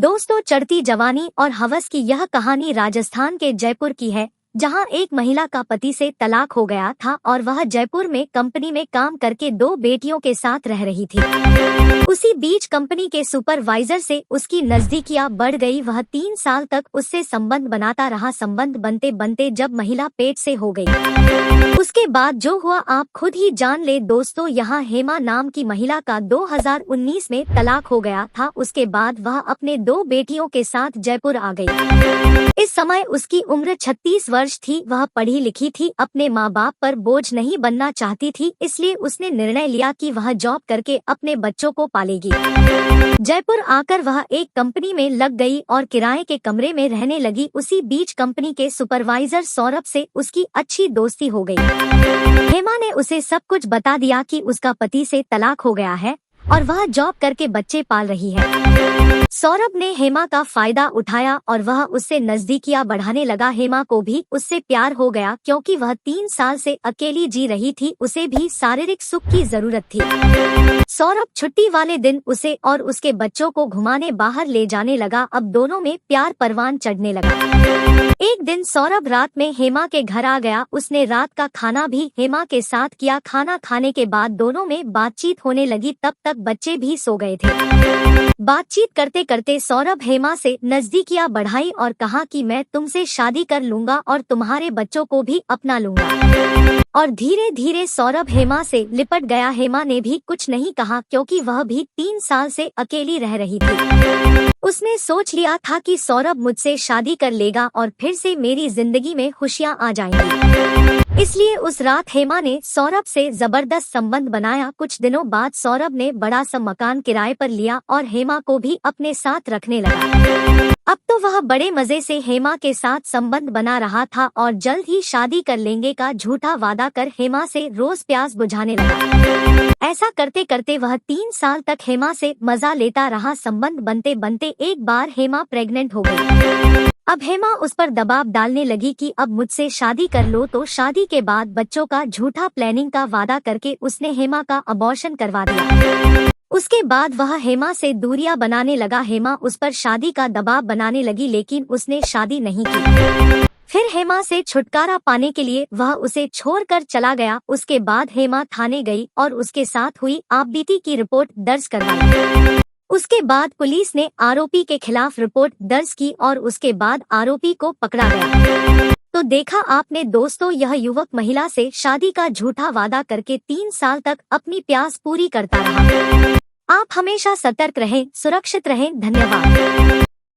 दोस्तों, चढ़ती जवानी और हवस की यह कहानी राजस्थान के जयपुर की है, जहां एक महिला का पति से तलाक हो गया था और वह जयपुर में कंपनी में काम करके 2 बेटियों के साथ रह रही थी। उसी बीच कंपनी के सुपरवाइजर से उसकी नजदीकियां बढ़ गई। वह 3 साल तक उससे संबंध बनाता रहा। संबंध बनते बनते जब महिला पेट से हो गई, उसके बाद जो हुआ आप खुद ही जान ले। दोस्तों, यहाँ हेमा नाम की महिला का 2019 में तलाक हो गया था। उसके बाद वह अपने 2 बेटियों के साथ जयपुर आ गई। इस समय उसकी उम्र 36 वर्ष थी। वह पढ़ी लिखी थी, अपने माँ बाप पर बोझ नहीं बनना चाहती थी, इसलिए उसने निर्णय लिया कि वह जॉब करके अपने बच्चों को पालेगी। जयपुर आकर वह एक कंपनी में लग गई और किराए के कमरे में रहने लगी। उसी बीच कंपनी के सुपरवाइजर सौरभ से उसकी अच्छी दोस्ती हो गई। हेमा ने उसे सब कुछ बता दिया कि उसका पति से तलाक हो गया है और वह जॉब करके बच्चे पाल रही है। सौरभ ने हेमा का फायदा उठाया और वह उससे नजदीकियां बढ़ाने लगा। हेमा को भी उससे प्यार हो गया, क्योंकि वह 3 साल से अकेली जी रही थी। उसे भी शारीरिक सुख की जरूरत थी। सौरभ छुट्टी वाले दिन उसे और उसके बच्चों को घुमाने बाहर ले जाने लगा। अब दोनों में प्यार परवान चढ़ने लगा। एक दिन सौरभ रात में हेमा के घर आ गया। उसने रात का खाना भी हेमा के साथ किया। खाना खाने के बाद दोनों में बातचीत होने लगी। तब तक बच्चे भी सो गए थे। बातचीत करते करते सौरभ हेमा से नजदीकियां बढ़ाई और कहा कि मैं तुमसे शादी कर लूंगा और तुम्हारे बच्चों को भी अपना लूंगा। और धीरे धीरे सौरभ हेमा से लिपट गया। हेमा ने भी कुछ नहीं कहा, क्योंकि वह भी 3 साल से अकेली रह रही थी। उसने सोच लिया था कि सौरभ मुझसे शादी कर लेगा और फिर से मेरी जिंदगी में खुशियां आ जाएंगी। इसलिए उस रात हेमा ने सौरभ से जबरदस्त संबंध बनाया। कुछ दिनों बाद सौरभ ने बड़ा सा मकान किराए पर लिया और हेमा को भी अपने साथ रखने लगा। अब तो वह बड़े मजे से हेमा के साथ संबंध बना रहा था और जल्द ही शादी कर लेंगे का झूठा वादा कर हेमा से रोज प्यास बुझाने लगा। ऐसा करते करते वह 3 साल तक हेमा से मजा लेता रहा। संबंध बनते बनते एक बार हेमा प्रेग्नेंट हो गई। अब हेमा उस पर दबाव डालने लगी कि अब मुझसे शादी कर लो। तो शादी के बाद बच्चों का झूठा प्लानिंग का वादा करके उसने हेमा का अबॉर्शन करवा दिया। उसके बाद वह हेमा से दूरियां बनाने लगा। हेमा उस पर शादी का दबाव बनाने लगी, लेकिन उसने शादी नहीं की। फिर हेमा से छुटकारा पाने के लिए वह उसे छोड़कर चला गया। उसके बाद हेमा थाने गई और उसके साथ हुई आपबीती की रिपोर्ट दर्ज करवाई। उसके बाद पुलिस ने आरोपी के खिलाफ रिपोर्ट दर्ज की और उसके बाद आरोपी को पकड़ा गया। तो देखा आपने दोस्तों, यह युवक महिला से शादी का झूठा वादा करके 3 साल तक अपनी प्यास पूरी करता रहा। आप हमेशा सतर्क रहें, सुरक्षित रहें। धन्यवाद।